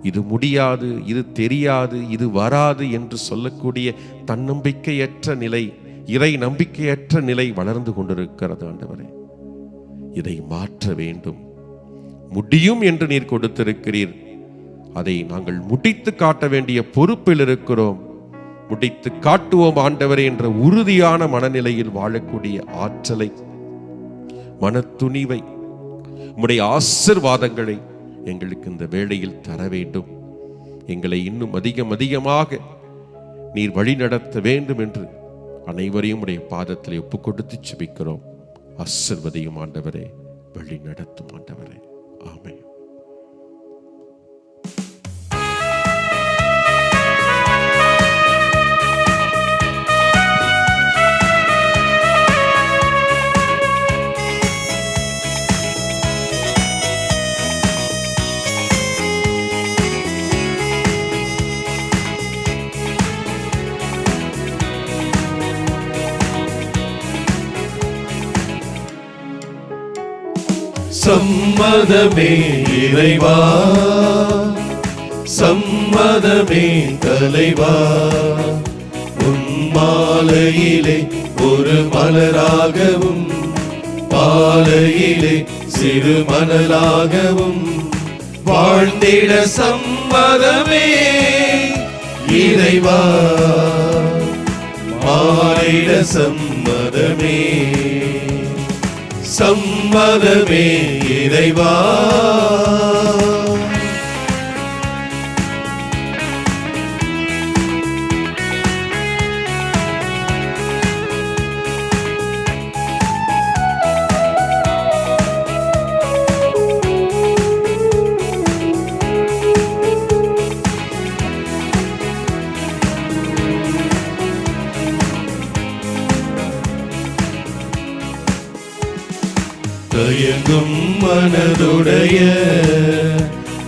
இது முடியாது, இது தெரியாது, இது வராது என்று சொல்லக்கூடிய தன்னம்பிக்கையற்ற நிலை, இறை நம்பிக்கையற்ற நிலை வளர்ந்து கொண்டிருக்கிறது. ஆண்டவரே, இதை மாற்ற வேண்டும். முடியும் என்று நீர் கொடுத்திருக்கிறீர். அதை நாங்கள் முடித்து காட்ட வேண்டிய பொறுப்பில் இருக்கிறோம். முடித்து காட்டுவோம் ஆண்டவரே என்ற உறுதியான மனநிலையில் வாழக்கூடிய ஆற்றலை, மனத்துணிவை, உம்முடைய ஆசீர்வாதங்களை எங்களுக்கு இந்த வேளையில் தர வேண்டும். எங்களை இன்னும் அதிகமாக நீர் வழி நடத்த வேண்டும் என்று அனைவரையும் உடைய பாதத்திலே ஒப்புக் கொடுத்து ஜெபிக்கிறோம். ஆசீர்வதியும் ஆண்டவரே, வழி நடத்தும் ஆண்டவரே. ஆமென். சம்மதமே இறைவா, சம்மதமே தலைவா, உன் மாலையிலே ஒரு மலராகவும் பாலையிலே சிறு மணலாகவும் வாழ்ந்திட சம்மதமே இறைவா, மாறிட சம்மதமே, சம்மதமே இறைவா. தயங்கும் மனதுடைய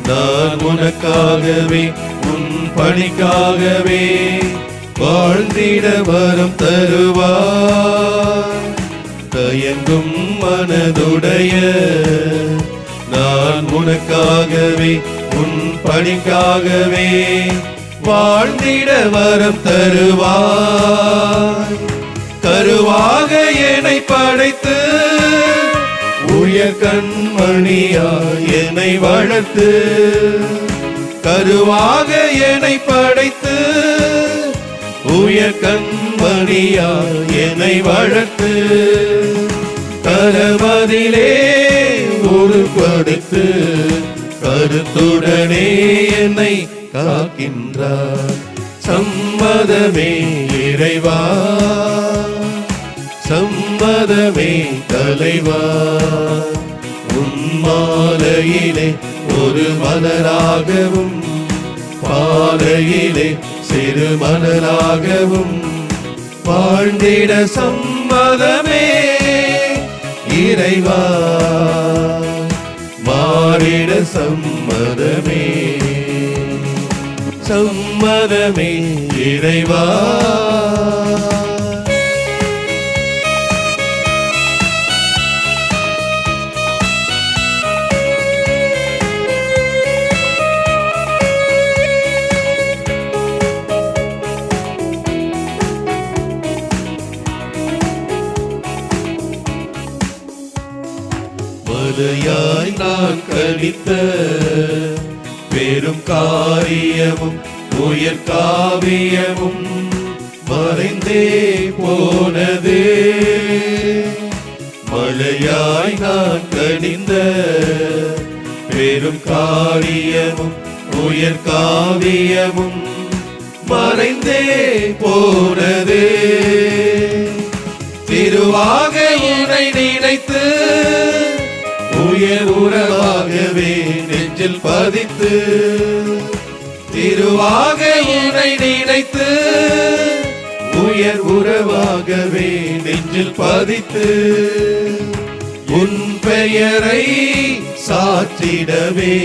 நான் உனக்காகவே உன் பணிக்காகவே வாழ்ந்திட வரம் தருவார். தயங்கும் மனதுடைய நான் உனக்காகவே உன் பணிக்காகவே வாழ்ந்திட வரம் தருவார். கருவாக என்னை படைத்து உயர் கண்மணியாய் என்னை வளர்த்து, கருவாக என்னை படைத்து உயர் கண்மணியாய் என்னை வளர்த்து, கரமதிலே உருப்படுத்து கருத்துடனே என்னை காக்கின்றார். சம்மதமே இறைவா, சம்மதமே தலைவா, உன் மாலையிலே ஒரு மலராகவும் பாலையிலே சிறு மணலாகவும் வாழ்ந்திட சம்மதமே இறைவா, மாறிட சம்மதமே, சம்மதமே இறைவா. மலையாய் நான் கணித்த பெரும் காரியமும் உயர் காவியமும் மறைந்தே போனது. மலையாய் நான் கணிந்த பெரும் காரியமும் உயர் காவியமும் மறைந்தே போனது. திருவாக உன்னை நினைத்து உயர் உறவாகவே நெஞ்சில் பதித்து, திருவாக உன்னை நினைத்து உயர் உறவாகவே நெஞ்சில் பதித்து, உன் பெயரை சாற்றிடவே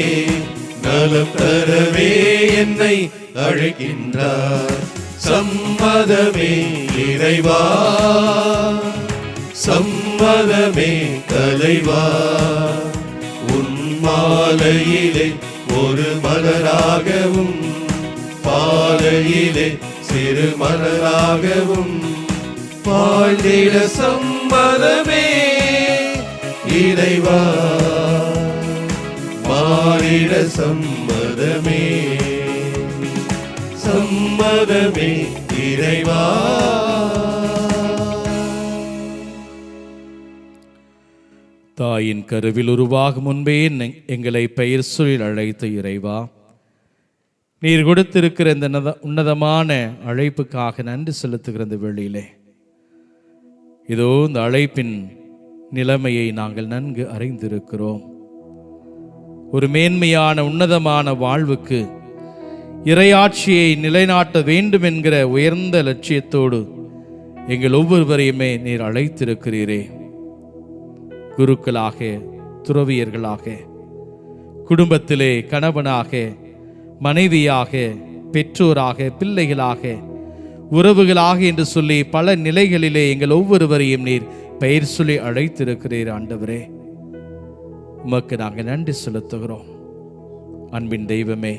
நலம் தரவே என்னை அழைக்கின்றார். சம்மதமே இறைவா, சம்மதமே தலைவா, உன் மாலையிலே ஒரு மலராகவும் பாலையிலே சிறு மலராகவும் வாழ்ந்திட சம்மதமே இறைவா, வாழ்ந்திட சம்மதமே, சம்மதமே இறைவா. தாயின் கருவில் உருவாகும் முன்பே எங்களை பெயர் சொல்லி அழைத்த இறைவா, நீர் கொடுத்திருக்கிற இந்த உன்னதமான அழைப்புக்காக நன்றி செலுத்துகிற இந்த வேளையிலே இதோ இந்த அழைப்பின் நிலைமையை நாங்கள் நன்கு அறிந்திருக்கிறோம். ஒரு மேன்மையான உன்னதமான வாழ்வுக்கு இறையாட்சியை நிலைநாட்ட வேண்டும் என்கிற உயர்ந்த லட்சியத்தோடு எங்கள் ஒவ்வொருவரையுமே நீர் அழைத்திருக்கிறீரே. குருக்களாக, துறவியர்களாக, குடும்பத்திலே கணவனாக, மனைவியாக, பெற்றோராக, பிள்ளைகளாக, உறவுகளாக என்று சொல்லி பல நிலைகளிலே எங்கள் ஒவ்வொருவரையும் நீர் பெயர் சொல்லி அழைத்திருக்கிறீர். ஆண்டவரே, உமக்கு நாங்கள் நன்றி செலுத்துகிறோம். அன்பின் தெய்வமே,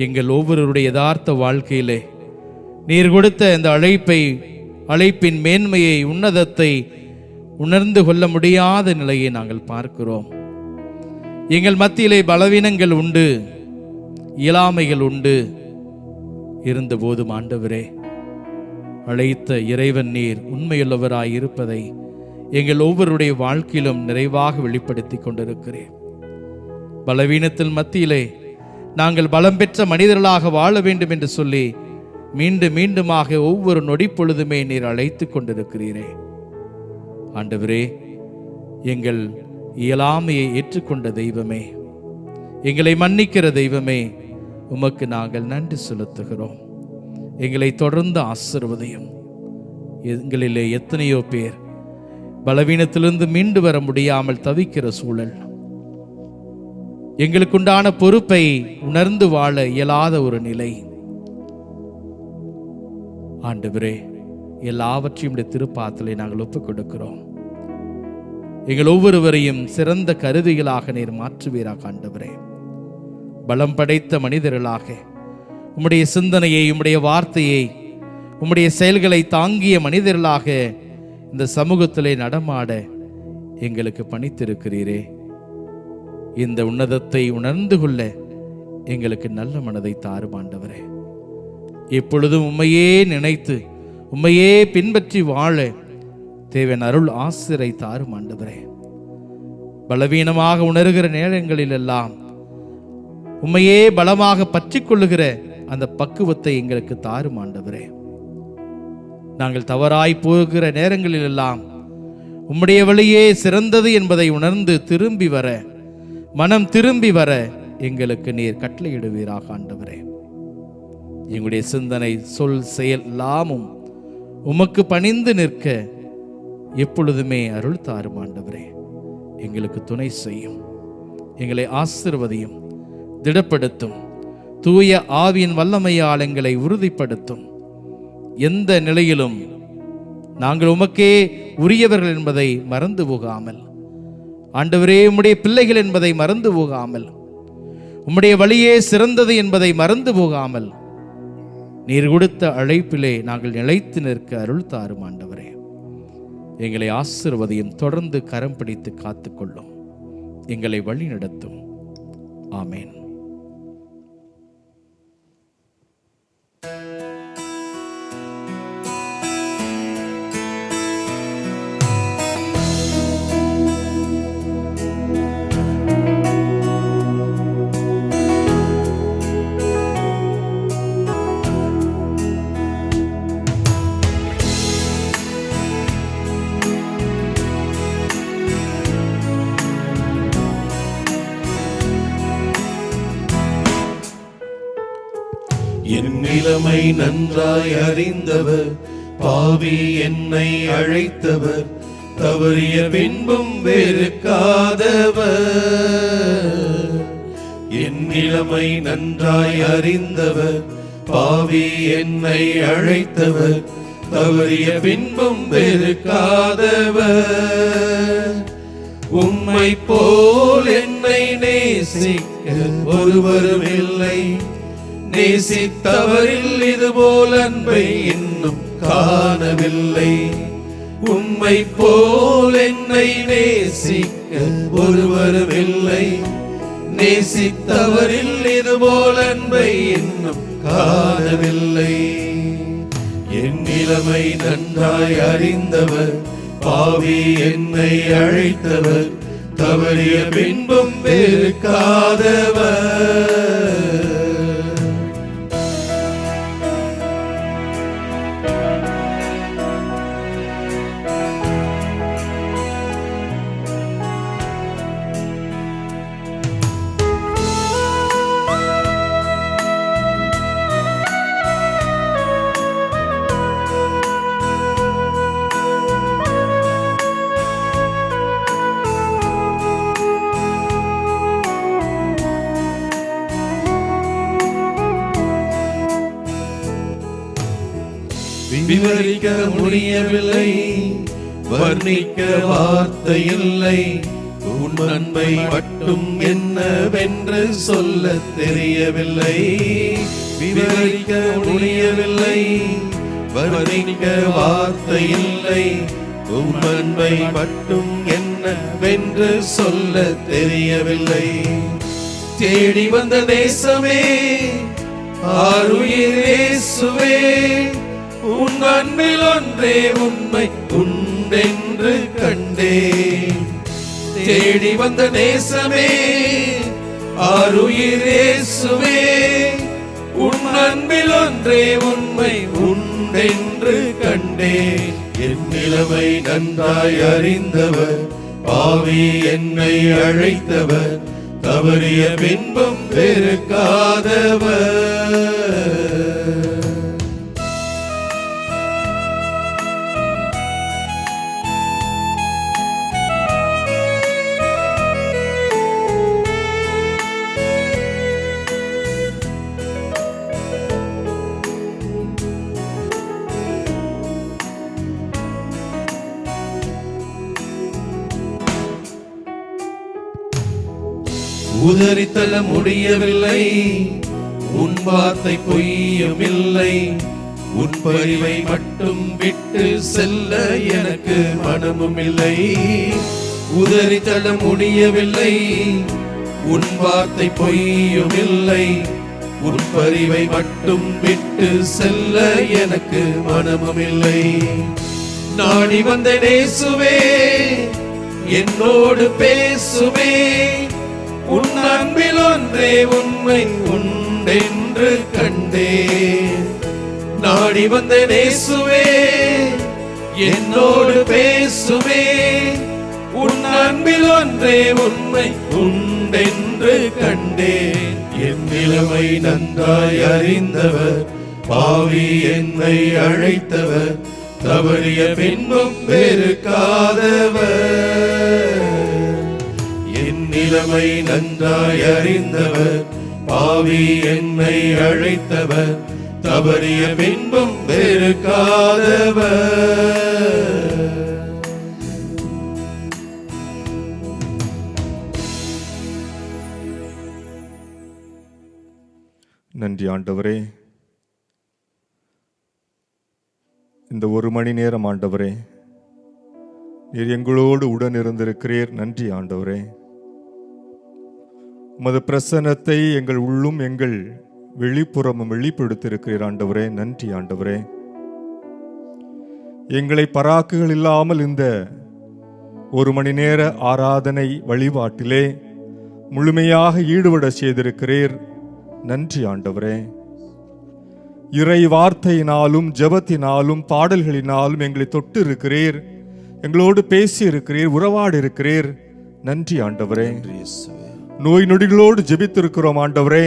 எங்கள் ஒவ்வொருவருடைய யதார்த்த வாழ்க்கையிலே நீர் கொடுத்த இந்த அழைப்பின் மேன்மையை, உன்னதத்தை உணர்ந்து கொள்ள முடியாத நிலையை நாங்கள் பார்க்கிறோம். எங்கள் மத்தியிலே பலவீனங்கள் உண்டு, இயலாமைகள் உண்டு. இருந்தபோதும் ஆண்டவரே, அழைத்த இறைவன் நீர் உண்மையுள்ளவராய் இருப்பதை எங்கள் ஒவ்வொருடைய வாழ்க்கையிலும் நிறைவாக வெளிப்படுத்தி கொண்டிருக்கிறேன். பலவீனத்தில் மத்தியிலே நாங்கள் பலம் பெற்ற மனிதர்களாக வாழ வேண்டும் என்று சொல்லி மீண்டும் மீண்டுமாக ஒவ்வொரு நொடி பொழுதுமே நீர் அழைத்து கொண்டிருக்கிறீரே. ஆண்டவரே, எங்கள் இயலாமையை ஏற்றுக்கொண்ட தெய்வமே, எங்களை மன்னிக்கிற தெய்வமே, உமக்கு நாங்கள் நன்றி செலுத்துகிறோம். எங்களை தொடர்ந்து ஆசீர்வதியும். எங்களிலே எத்தனையோ பேர் பலவீனத்திலிருந்து மீண்டு வர முடியாமல் தவிக்கிற சூழல், எங்களுக்குண்டான பொறுப்பை உணர்ந்து வாழ இயலாத ஒரு நிலை. ஆண்டவரே, எல்லாவற்றையும் திருப்பாத்திலே நாங்கள் ஒப்புக் கொடுக்கிறோம். எங்கள் ஒவ்வொருவரையும் சிறந்த கருவிகளாக நீர் மாற்றுவீராக. ஆண்டவரே, பலம் படைத்த மனிதர்களாக உம்முடைய சிந்தனையை, உம்முடைய வார்த்தையை, உம்முடைய செயல்களை தாங்கிய மனிதர்களாக இந்த சமூகத்திலே நடமாட எங்களுக்கு பணித்திருக்கிறீரே. இந்த உன்னதத்தை உணர்ந்து கொள்ள எங்களுக்கு நல்ல மனதை தாரும் ஆண்டவரே. எப்பொழுதும் உம்மையே நினைத்து உம்மையே பின்பற்றி வாழ தேவன் அருள் ஆசிரை தாரும் ஆண்டவரே. பலவீனமாக உணர்கிற நேரங்களில் எல்லாம் உம்மையே பலமாக பற்றி கொள்ளுகிற அந்த பக்குவத்தை எங்களுக்கு தாரும் ஆண்டவரே. நாங்கள் தவறாய் போகிற நேரங்களில் எல்லாம் உம்முடைய வழியே சிறந்தது என்பதை உணர்ந்து திரும்பி வர, மனம் திரும்பி வர எங்களுக்கு நீர் கட்டளையிடுவீராக ஆண்டவரே. எங்களுடைய சிந்தனை, சொல், செயல் எல்லாமும் உமக்கு பணிந்து நிற்க எப்பொழுதுமே அருள் தாரும் ஆண்டவரே. எங்களுக்கு துணை செய்யும், எங்களை ஆசீர்வதியும், திடப்படுத்தும். தூய ஆவியின் வல்லமையால் எங்களை உறுதிப்படுத்தும். எந்த நிலையிலும் நாங்கள் உமக்கே உரியவர்கள் என்பதை மறந்து போகாமல், ஆண்டவரே உம்முடைய பிள்ளைகள் என்பதை மறந்து போகாமல், உம்முடைய வழியே சிறந்தது என்பதை மறந்து போகாமல், நீர் கொடுத்த அழைப்பிலே நாங்கள் நிலைத்து நிற்க அருள் தாரும் ஆண்டவரே. எங்களை ஆசீர்வதியும், தொடர்ந்து கரம் பிடித்து காத்துக்கொள்ளும், எங்களை வழி நடத்தும். ஆமேன். என் நிலைமை நன்றாய் அறிந்தவர், பாவி என்னை அழைத்தவர், தவறிய பின்பும் வெறுக்காதவர். என் நிலைமை நன்றாய் அறிந்தவர், பாவி என்னை அழைத்தவர், தவறிய பின்பும் வெறுக்காதவர். உம்மை போல் என்னை நேசிக்க ஒருவரும் இல்லை, நேசித்தவரில் இதுபோல் அன்பை இன்னும் காணவில்லை. உம்மை போல் என்னை நேசிக்க ஒருவரும் இல்லை, நேசித்தவரில் இதுபோல் அன்பை இன்னும் காணவில்லை. என் நிலைமை நன்றாய் அறிந்தவர், பாவி என்னை அழைத்தவர், தவறிய பின்பும் வெறுக்காதவர். விவரிக்க முடியவில்லை, வர்ணிக்க வார்த்தை இல்லை, உன் அன்பை மட்டும் என்னவென்று சொல்ல தெரியவில்லை. விவரிக்க முடியவில்லை, வர்ணிக்க வார்த்தை இல்லை, உன் அன்பை மட்டும் என்னவென்று சொல்ல தெரியவில்லை. தேடி வந்த தேசமே, ஆருயிர் இயேசுவே, உன் அன்பில் ஒன்றே உண்மை உண்டென்று கண்டேன். தேடி வந்த நேசமே, ஆருயிர் இயேசுவே, உன் அன்பில் ஒன்றே உண்மை உண்டென்று கண்டேன். என் நிலைமை நன்றாய் அறிந்தவர், பாவி என்னை அழைத்தவர், தவறிய பின்பும் வெறுக்காதவர். உதறித்தள்ள முடியவில்லை, உன் வார்த்தை பொய்யும் இல்லை, உன் பரிவை மட்டும் விட்டு செல்ல எனக்கு மனமும் இல்லை. உதறித்தள்ள முடியவில்லை, உன் வார்த்தை பொய்யும் இல்லை, உன் பரிவை மட்டும் விட்டு செல்ல எனக்கு மனமும் இல்லை. நாடி வந்த நேசுவே, என்னோடு பேசுவே, உன் அன்பில் ஒன்றே உண்மை உண்டென்று கண்டேன். நாடி வந்த நேசுவே, என்னோடு பேசுவே, உன் அன்பில் ஒன்றே உண்மை உண்டென்று கண்டேன். என் நிலைமை நன்றாய் அறிந்தவர், பாவி என்னை அழைத்தவர், தவறிய பின்பும் வெறுக்காதவர். நிலைமை நன்றாய் அறிந்தவர், பாவி என்னை அழைத்தவர், தவறிய பின்பும் வெறுக்காதவர். நன்றி ஆண்டவரே, இந்த ஒரு மணி நேரம் ஆண்டவரே நீர் எங்களோடு உடன் இருந்திருக்கிறீர். நன்றி ஆண்டவரே, உமது பிரசன்னத்தை எங்கள் உள்ளும் எங்கள் வெளிப்புறமும் வெளிப்படுத்தியிருக்கிறீர் ஆண்டவரே. நன்றி ஆண்டவரே, எங்களை பராக்குகள் இல்லாமல் இந்த ஒரு மணி நேர ஆராதனை வழிபாட்டிலே முழுமையாக ஈடுபட செய்திருக்கிறீர். நன்றி ஆண்டவரே, இறை வார்த்தையினாலும் ஜெபத்தினாலும் பாடல்களினாலும் எங்களை தொட்டு இருக்கிறீர், எங்களோடு பேசி இருக்கிறீர், உறவாடி இருக்கிறீர். நன்றி ஆண்டவரே, நோய் நொடிகளோடு ஜெபித்திருக்கிறோம் ஆண்டவரே,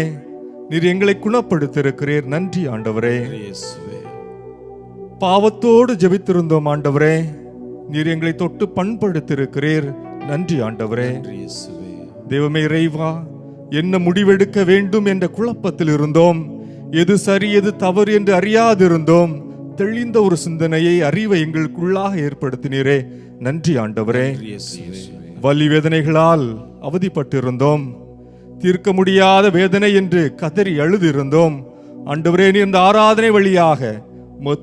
நீர் எங்களை குணப்படுத்தியிருக்கிறீர். நன்றி ஆண்டவரே, பாவத்தோடு ஜெபித்திருந்தோம் ஆண்டவரே, நீர் எங்களை தொட்டு பண்படுத்தியிருக்கிறீர். நன்றி ஆண்டவரே, தெய்வமே இறைவா, என்ன முடிவெடுக்க வேண்டும் என்ற குழப்பத்தில் இருந்தோம், எது சரி எது தவறு என்று அறியாதிருந்தோம். தெளிந்த ஒரு சிந்தனையை, அறிவை எங்களுக்குள்ளாக ஏற்படுத்தினீரே. நன்றி ஆண்டவரே, வலி வேதனைகளால் அவதிப்பட்டிருந்தோம், தீர்க்க முடியாத வேதனை என்று கதறி அழுதிருந்தோம். ஆண்டவரே, நீர் இந்த ஆராதனை வழியாக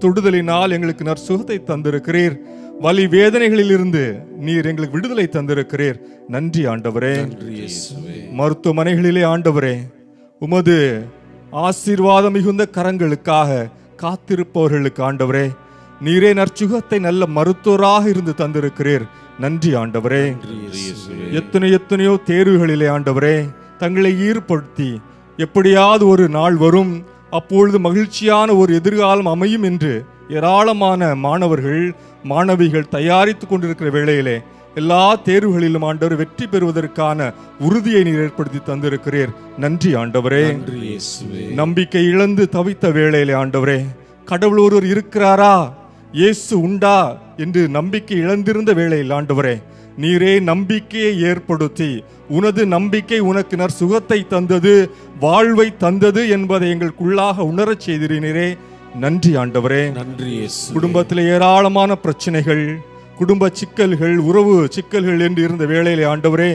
தொடுதலினால் எங்களுக்கு நற்சுகத்தை தந்திருக்கிறீர். வலி வேதனைகளில் இருந்து நீர் எங்களுக்கு விடுதலை தந்திருக்கிறீர். நன்றி ஆண்டவரே, மருத்துவமனைகளிலே ஆண்டவரே உமது ஆசீர்வாதம் மிகுந்த கரங்களுக்காக காத்திருப்பவர்களுக்கு ஆண்டவரே நீரே நற்சுகத்தை நல்ல மருத்துவராக இருந்து தந்திருக்கிறீர். நன்றி ஆண்டவரே. எத்தனையோ தேர்வுகளிலே ஆண்டவரே தங்களை ஈடுபடுத்தி எப்படியாவது ஒரு நாள் வரும், அப்பொழுது மகிழ்ச்சியான ஒரு எதிர்காலம் அமையும் என்று ஏராளமான மாணவர்கள் மாணவிகள் தயாரித்து கொண்டிருக்கிற வேளையிலே எல்லா தேர்வுகளிலும் ஆண்டவர் வெற்றி பெறுவதற்கான உறுதியை நீர் ஏற்படுத்தி தந்திருக்கிறீர். நன்றி ஆண்டவரே. நம்பிக்கை இழந்து தவித்த வேளையிலே ஆண்டவரே கடவுள் ஒருவர் இருக்கிறாரா, இயேசு உண்டா என்று நம்பிக்கை இழந்திருந்த வேளையில் ஆண்டவரே நீரே நம்பிக்கையை ஏற்படுத்தி உனது நம்பிக்கை உனக்கு நற்சுகத்தை தந்தது, வாழ்வை தந்தது என்பதை எங்களுக்குள்ளாக உணரச் செய்திருக்கிறீரே. நன்றி ஆண்டவரே. குடும்பத்தில் ஏராளமான பிரச்சனைகள், குடும்ப சிக்கல்கள், உறவு சிக்கல்கள் என்று இருந்த வேளையிலே ஆண்டவரே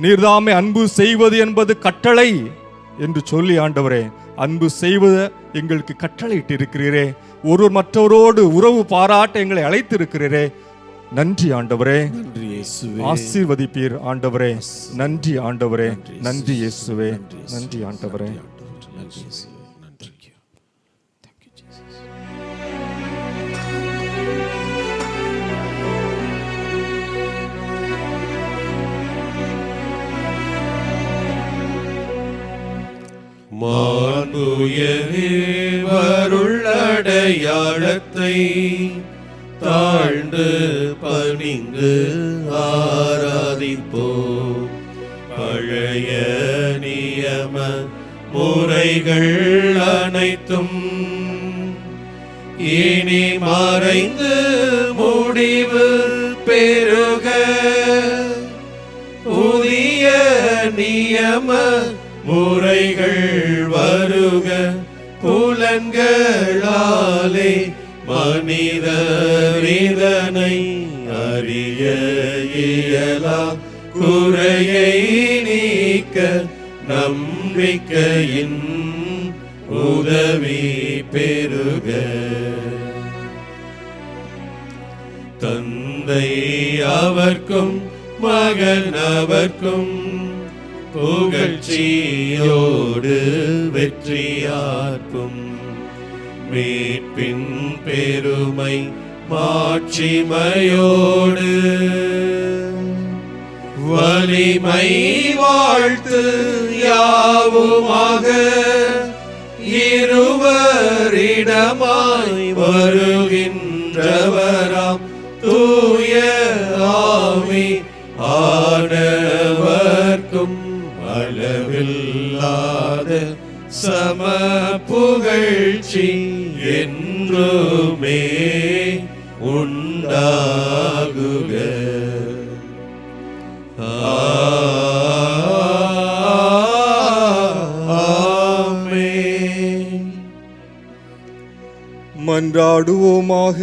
நீர்தாமே அன்பு செய்வது என்பது கட்டளை என்று சொல்லி ஆண்டவரே அன்பு செய்வது எங்களுக்கு கட்டளையிட்டு இருக்கிறீரே. ஒருவர் மற்றவரோடு உறவு பாராட்ட எங்களை அழைத்திருக்கிறீரே. நன்றி ஆண்டவரே. ஆசீர்வதிப்பீர் ஆண்டவரே. நன்றி ஆண்டவரே. நன்றி இயேசுவே. நன்றி ஆண்டவரே. மாண்புயர்வருள்ளடையாளத்தை தாழ்ந்து பணிந்து ஆராதிப்போம். பழைய நியம முறைகள் அனைத்தும் இனி மறைந்து முடிவு பெறுக. புதிய நியம முறைகள் வருக. புலன்களாலே மனிதரிதனை அறிய இயலா குறையை நீக்க நம்பிக்கையின் உதவி பெறுக. தந்தை அவர்க்கும் மகன் அவர்க்கும் புகழ்ச்சியோடு வெற்றியார்க்கும் மீட்பின் பெருமை மாட்சிமையோடு வலிமை வாழ்த்து யாவுமாக இருவரிடமாய் வருகின்றவராம் தூய ஆவி ஆனவர்க்கும் அளவில்லாத சம புகழ்ச்சி என்றுமே உண்டாகுக. ஆமென். மன்றாடுவோமாக.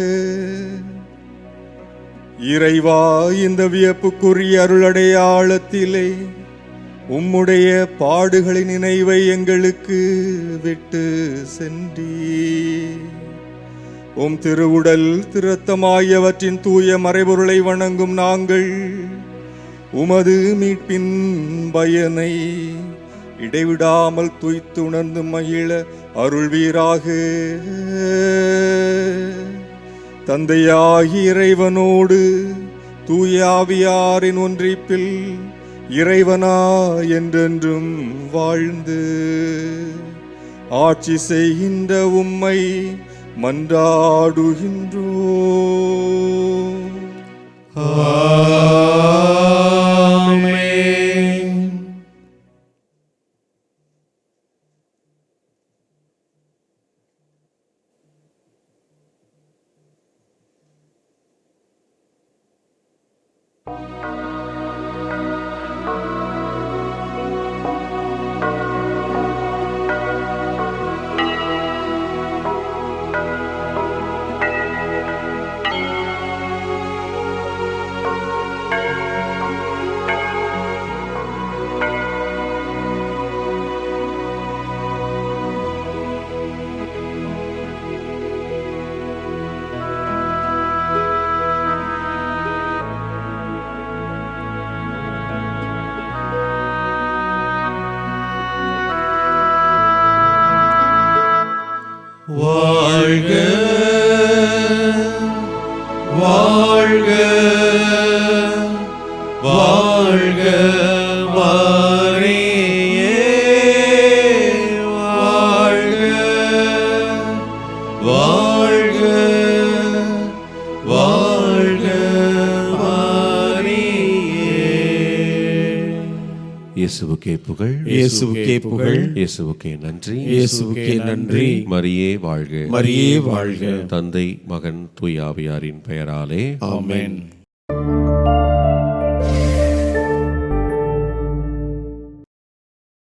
இறைவா, இந்த வியப்புக்குரிய அருளடையாளத்திலே உம்முடைய பாடுகளின் நினைவை எங்களுக்கு விட்டு சென்றீர். உம் திருவுடல் திருத்தமாயவற்றின் தூய மறைபொருளை வணங்கும் நாங்கள் உமது மீட்பின் பயனை இடைவிடாமல் துய்த்து உணர்ந்து மகிழ அருள்வீராக. தந்தையாகி இறைவனோடு தூய ஆவியாரின் ஒன்றிப்பில் இறைவனா என்றென்றும் வாழ்ந்து ஆட்சி செய்கின்ற உம்மை மன்றாடுகின்றோம். ஆமென். வாழ்க வாழ்க மரியே வாழ்க வாழ்க வாழ்க மரியே. இயேசுவுக்கே புகழ், இயேசுவுக்கே புகழ், இயேசுவுக்கே நன்றி, இயேசுவுக்கே நன்றி. மரியே வாழ்க, மரியே வாழ்க. தந்தை மகன் தூய ஆவியாரின் பெயராலே ஆமென்.